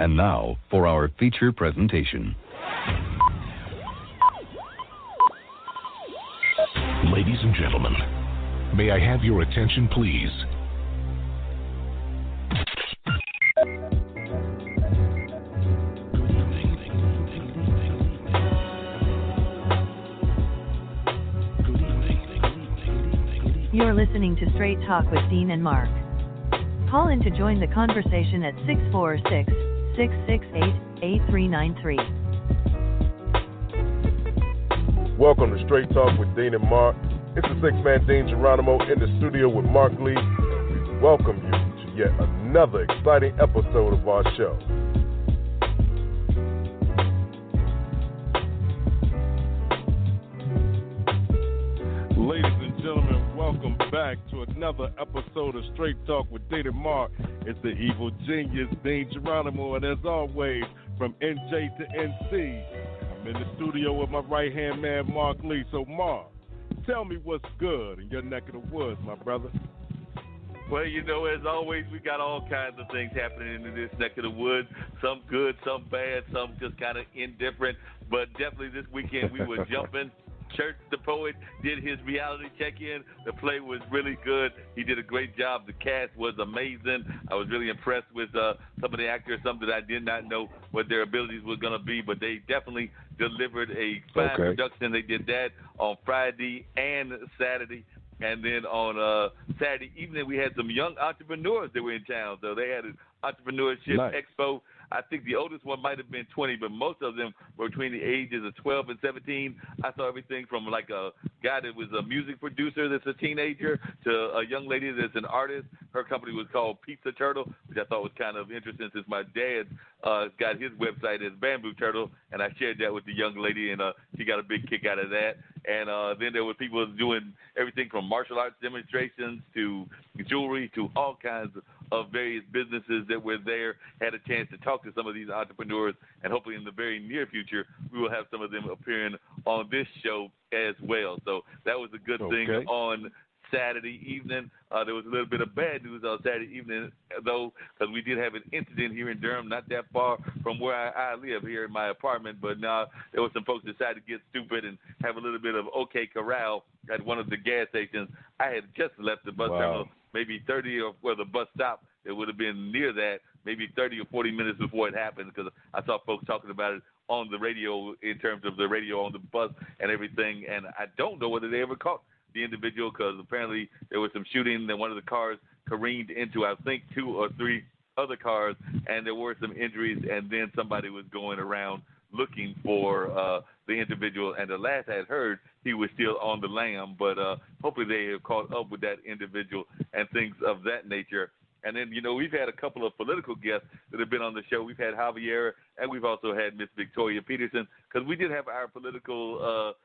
And now for our feature presentation. Ladies and gentlemen, may I have your attention, please? You're listening to Straight Talk with Dean and Mark. Call in to join the conversation at 646-668-8393. Welcome to Straight Talk with Dean and Mark. It's the six-man Dean Geronimo in the studio with Mark Lee. We welcome you to yet another exciting episode of our show. Ladies and gentlemen, welcome back to another episode of Straight Talk with Dean and Mark. It's the evil genius, Dean Geronimo, and as always, from NJ to NC, I'm in the studio with my right-hand man, Mark Lee. So, Mark, tell me what's good in your neck of the woods, my brother. Well, you know, as always, we got all kinds of things happening in this neck of the woods. Some good, some bad, some just kind of indifferent. But definitely this weekend we were jumping. Church the Poet did his reality check-in. The play was really good. He did a great job. The cast was amazing. I was really impressed with some of the actors, some that I did not know what their abilities were going to be, but they definitely delivered a fine production. They did that on Friday and Saturday. And then on Saturday evening, we had some young entrepreneurs that were in town. So they had an entrepreneurship expo. I think the oldest one might have been 20, but most of them were between the ages of 12 and 17. I saw everything from like a guy that was a music producer that's a teenager to a young lady that's an artist. Her company was called Pizza Turtle, which I thought was kind of interesting since my dad got his website as Bamboo Turtle, and I shared that with the young lady, and she got a big kick out of that. And then there were people doing everything from martial arts demonstrations to jewelry to all kinds of various businesses that were there. Had a chance to talk to some of these entrepreneurs, and hopefully in the very near future, we will have some of them appearing on this show as well. So that was a good thing on Saturday evening. There was a little bit of bad news on Saturday evening, though, because we did have an incident here in Durham, not that far from where I live here in my apartment. But now there were some folks that decided to get stupid and have a little bit of OK Corral at one of the gas stations. I had just left the bus terminal, maybe 30 or where the bus stopped. It would have been near that, maybe 30 or 40 minutes before it happened, because I saw folks talking about it on the radio in terms of the radio on the bus and everything. And I don't know whether they ever caught the individual, because apparently there was some shooting and one of the cars careened into, I think, 2 or 3 other cars, and there were some injuries, and then somebody was going around looking for the individual, and the last I had heard, he was still on the lam, but hopefully they have caught up with that individual and things of that nature. And then, you know, we've had a couple of political guests that have been on the show. We've had Javier, and we've also had Miss Victoria Peterson, because we did have our political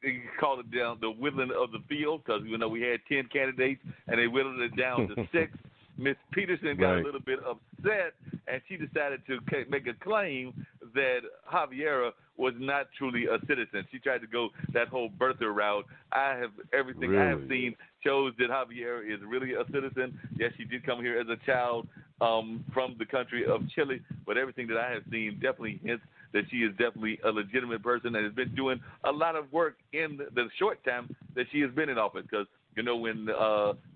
you call it down the whittling of the field, because, you know, we had 10 candidates, and they whittled it down to 6. Miss Peterson got a little bit upset, and she decided to make a claim that Javiera was not truly a citizen. She tried to go that whole birther route. I have seen shows that Javiera is really a citizen. Yes, she did come here as a child from the country of Chile, but everything that I have seen definitely hints that she is definitely a legitimate person and has been doing a lot of work in the short time that she has been in office. Because, you know, when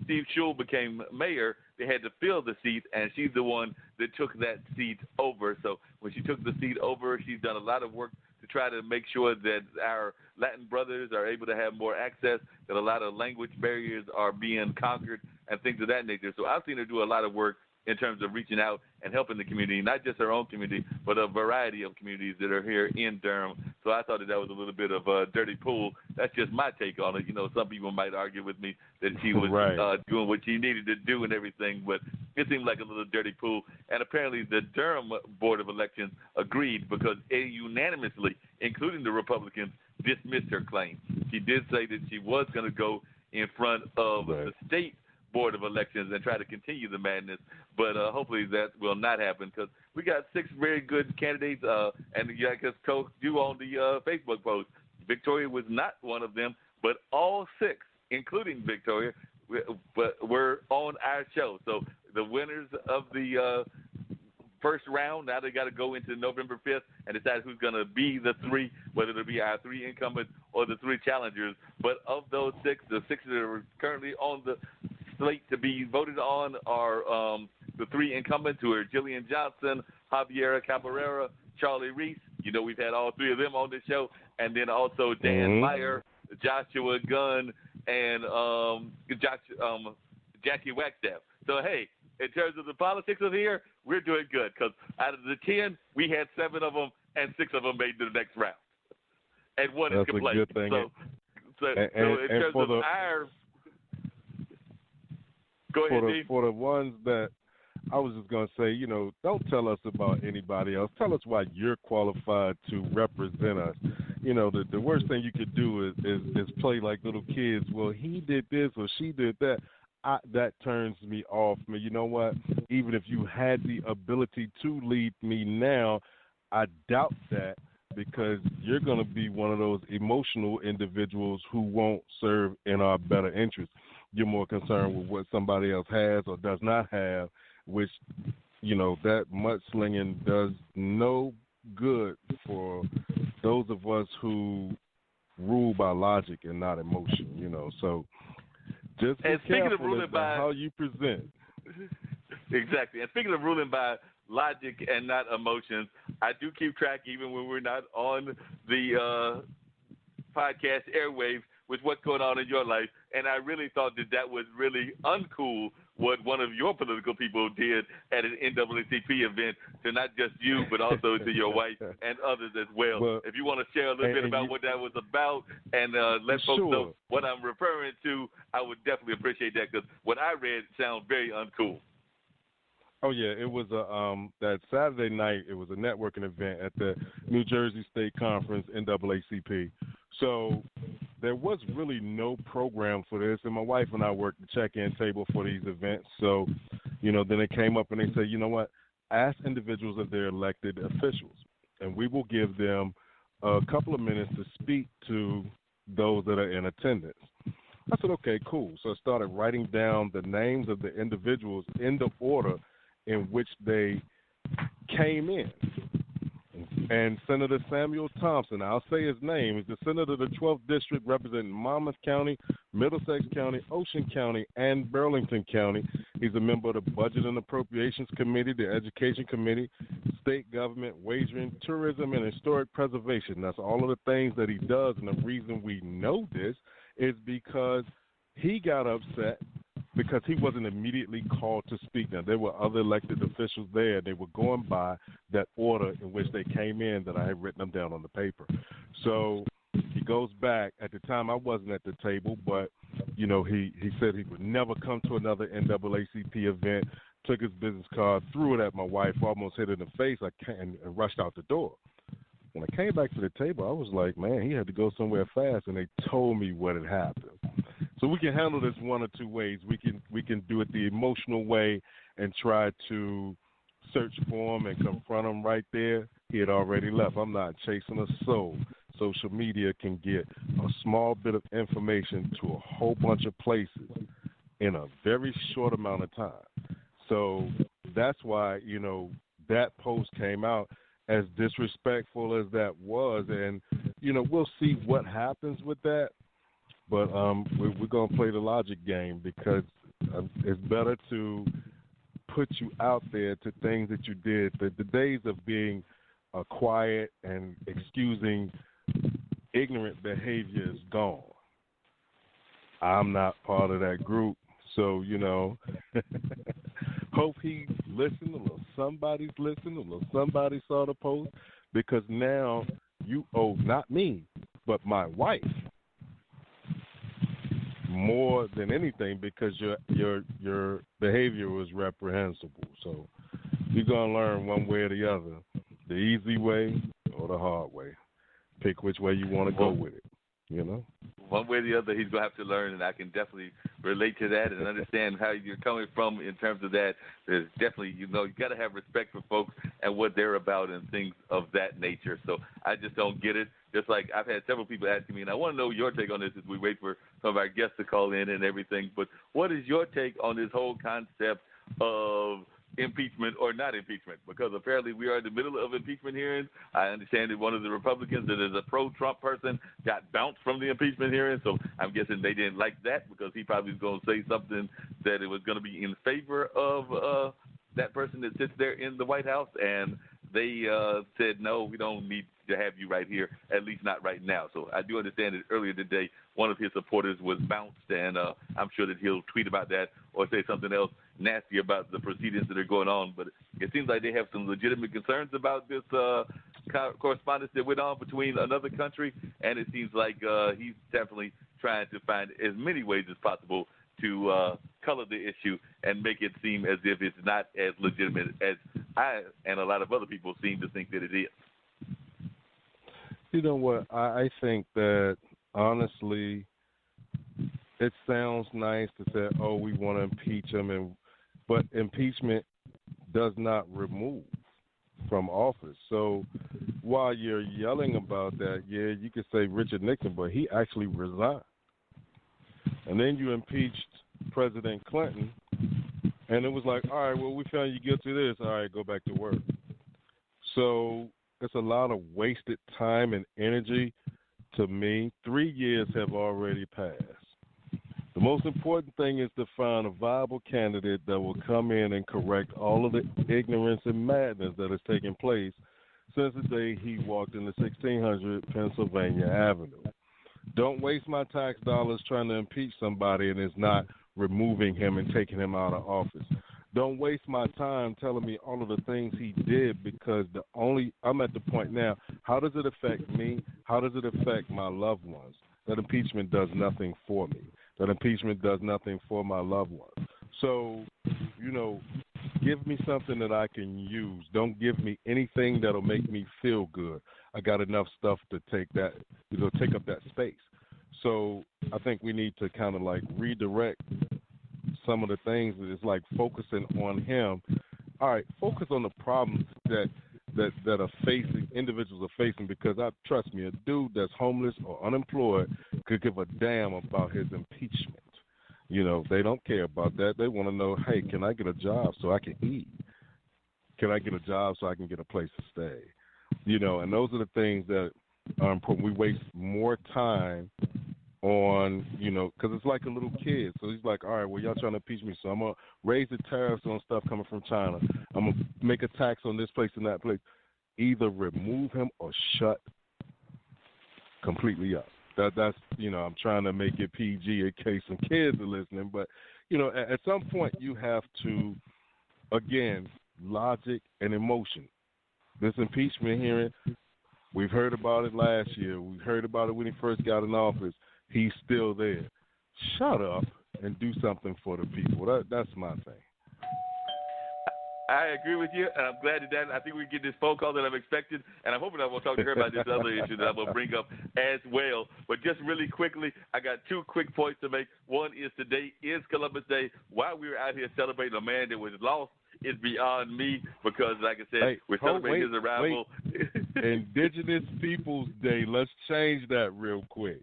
Steve Schul became mayor, they had to fill the seat, and she's the one that took that seat over. So when she took the seat over, she's done a lot of work to try to make sure that our Latin brothers are able to have more access, that a lot of language barriers are being conquered, and things of that nature. So I've seen her do a lot of work in terms of reaching out and helping the community, not just her own community, but a variety of communities that are here in Durham. So I thought that was a little bit of a dirty pool. That's just my take on it. You know, some people might argue with me that she was doing what she needed to do and everything, but it seemed like a little dirty pool. And apparently the Durham Board of Elections agreed, because they unanimously, including the Republicans, dismissed her claim. She did say that she was going to go in front of the state Board of Elections and try to continue the madness, but hopefully that will not happen, because we got 6 very good candidates, and I just told you on the Facebook post, Victoria was not one of them, but all 6, including Victoria, were on our show. So the winners of the first round. Now they got to go into November 5th and decide who's going to be the three, whether it'll be our three incumbents or the three challengers. But of those six, the six that are currently on the slate to be voted on are the three incumbents, who are Jillian Johnson, Javiera Cabrera, Charlie Reese. You know, we've had all three of them on this show. And then also Dan Meyer, Joshua Gunn, and Jackie Wagstaff. So, hey, in terms of the politics of here, we're doing good, because out of the 10, we had 7 of them, and 6 of them made it to the next round. And one is complaining. That's a good thing. So in terms of our... Go ahead, Dean. For the ones that I was just going to say, you know, don't tell us about anybody else. Tell us why you're qualified to represent us. You know, the worst thing you could do is play like little kids. Well, he did this or she did that. That turns me off. I mean, you know what? Even if you had the ability to lead me now, I doubt that, because you're going to be one of those emotional individuals who won't serve in our better interest. You're more concerned with what somebody else has or does not have, which, you know, that mudslinging does no good for those of us who rule by logic and not emotion, you know. So just be careful about how you present. Exactly. And speaking of ruling by logic and not emotions, I do keep track, even when we're not on the podcast airwaves, with what's going on in your life. And I really thought that was really uncool what one of your political people did at an NAACP event, to not just you, but also to your wife and others as well. If you want to share a little bit about what that was about and let folks know what I'm referring to, I would definitely appreciate that, because what I read sounds very uncool. Oh, yeah, it was that Saturday night. It was a networking event at the New Jersey State Conference, NAACP. So there was really no program for this, and my wife and I worked the check-in table for these events. So, you know, then they came up and they said, you know what, ask individuals if they're elected officials, and we will give them a couple of minutes to speak to those that are in attendance. I said, okay, cool. So I started writing down the names of the individuals in the order in which they came in. And Senator Samuel Thompson, I'll say his name, is the senator of the 12th District representing Monmouth County, Middlesex County, Ocean County, and Burlington County. He's a member of the Budget and Appropriations Committee, the Education Committee, State Government, Wagering, Tourism, and Historic Preservation. That's all of the things that he does, and the reason we know this is because he got upset because he wasn't immediately called to speak. Now, there were other elected officials there. They were going by that order in which they came in that I had written them down on the paper. So he goes back. At the time, I wasn't at the table, but, you know, he said he would never come to another NAACP event, took his business card, threw it at my wife, almost hit her in the face, and rushed out the door. When I came back to the table, I was like, man, he had to go somewhere fast, and they told me what had happened. So we can handle this one or two ways. We can do it the emotional way and try to search for him and confront him right there. He had already left. I'm not chasing a soul. Social media can get a small bit of information to a whole bunch of places in a very short amount of time. So that's why, you know, that post came out, as disrespectful as that was. And, you know, we'll see what happens with that. But we're going to play the logic game, because it's better to put you out there to things that you did. The days of being quiet and excusing ignorant behavior is gone. I'm not part of that group. So, you know, hope he listened, or somebody's listened, or somebody saw the post, because now you owe not me, but my wife more than anything, because your behavior was reprehensible. So you're going to learn one way or the other, the easy way or the hard way. Pick which way you want to go with it, you know? One way or the other, he's going to have to learn, and I can definitely relate to that and understand how you're coming from in terms of that. There's definitely, you know, you got to have respect for folks and what they're about and things of that nature. So I just don't get it. Just like I've had several people asking me, and I want to know your take on this as we wait for some of our guests to call in and everything. But what is your take on this whole concept of impeachment or not impeachment, because apparently we are in the middle of impeachment hearings. I understand that one of the Republicans that is a pro-Trump person got bounced from the impeachment hearing, so I'm guessing they didn't like that because he probably was going to say something that it was going to be in favor of that person that sits there in the White House, and they said, no, we don't need to have you right here, at least not right now. So I do understand that earlier today, one of his supporters was bounced, and I'm sure that he'll tweet about that or say something else nasty about the proceedings that are going on. But it seems like they have some legitimate concerns about this correspondence that went on between another country, and it seems like he's definitely trying to find as many ways as possible to color the issue and make it seem as if it's not as legitimate as I and a lot of other people seem to think that it is. You know what? I think that, honestly, it sounds nice to say, oh, we want to impeach him, but impeachment does not remove from office. So while you're yelling about that, yeah, you could say Richard Nixon, but he actually resigned. And then you impeached President Clinton, and it was like, all right, well, we found you guilty of this. All right, go back to work. So it's a lot of wasted time and energy to me. 3 years have already passed. The most important thing is to find a viable candidate that will come in and correct all of the ignorance and madness that has taken place since the day he walked into 1600 Pennsylvania Avenue. Don't waste my tax dollars trying to impeach somebody and it's not removing him and taking him out of office. Don't waste my time telling me all of the things he did, because I'm at the point now, how does it affect me? How does it affect my loved ones? That impeachment does nothing for me. That impeachment does nothing for my loved ones. So, give me something that I can use. Don't give me anything that'll make me feel good. I got enough stuff to take up that space. So I think we need to kind of like redirect some of the things that is like focusing on him. All right, focus on the problems that are facing, individuals are facing, because trust me, a dude that's homeless or unemployed could give a damn about his impeachment. They don't care about that. They want to know, hey, can I get a job so I can eat? Can I get a job so I can get a place to stay? And those are the things that are important. We waste more time on, because it's like a little kid. So he's like, all right, well, y'all trying to impeach me, so I'm going to raise the tariffs on stuff coming from China. I'm going to make a tax on this place and that place. Either remove him or shut completely up. That's I'm trying to make it PG in case some kids are listening. But, at some point you have to, again, logic and emotion. This impeachment hearing, we've heard about it last year. We heard about it when he first got in office. He's still there. Shut up and do something for the people. That's my thing. I agree with you, and I'm glad that I think we get this phone call that I'm expecting, and I'm hoping I will talk to her about this other issue that I'm going to bring up as well. But just really quickly, I got 2 quick points to make. One is today is Columbus Day. While we were out here celebrating a man that was lost, it's beyond me, because, like I said, we're celebrating his arrival. Indigenous Peoples Day. Let's change that real quick.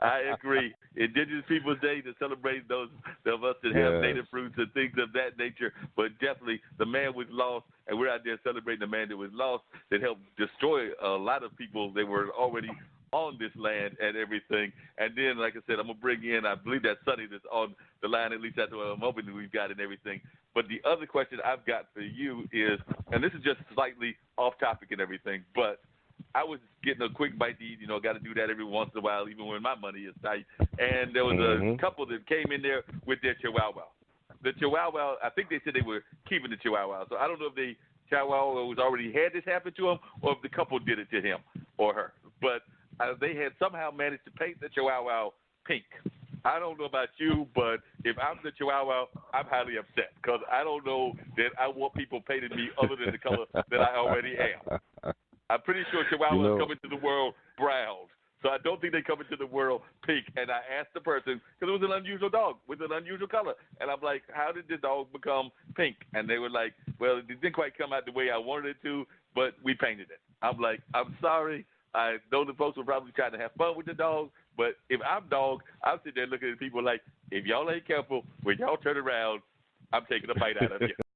I agree. Indigenous Peoples Day, to celebrate those of us that have native fruits and things of that nature. But definitely, the man was lost, and we're out there celebrating the man that was lost, that helped destroy a lot of people that were already on this land and everything. And then, like I said, I'm going to bring in, I believe that's Sonny that's on the line, at least that's what I'm hoping that we've got and everything. But the other question I've got for you is, and this is just slightly off topic and everything, but I was getting a quick bite to eat, got to do that every once in a while, even when my money is tight. And there was a couple that came in there with their Chihuahua. The Chihuahua, I think they said they were keeping the Chihuahua. So I don't know if the Chihuahua was already had this happen to him or if the couple did it to him or her. But they had somehow managed to paint the Chihuahua pink. I don't know about you, but if I'm the Chihuahua, I'm highly upset, because I don't know that I want people painting me other than the color that I already am. I'm pretty sure Chihuahuas come into the world brown, so I don't think they come into the world pink. And I asked the person, because it was an unusual dog with an unusual color, and I'm like, how did the dog become pink? And they were like, well, it didn't quite come out the way I wanted it to, but we painted it. I'm like, I'm sorry. I know the folks were probably trying to have fun with the dog, but if I'm dog, I'll sit there looking at people like, if y'all ain't careful, when y'all turn around, I'm taking a bite out of you.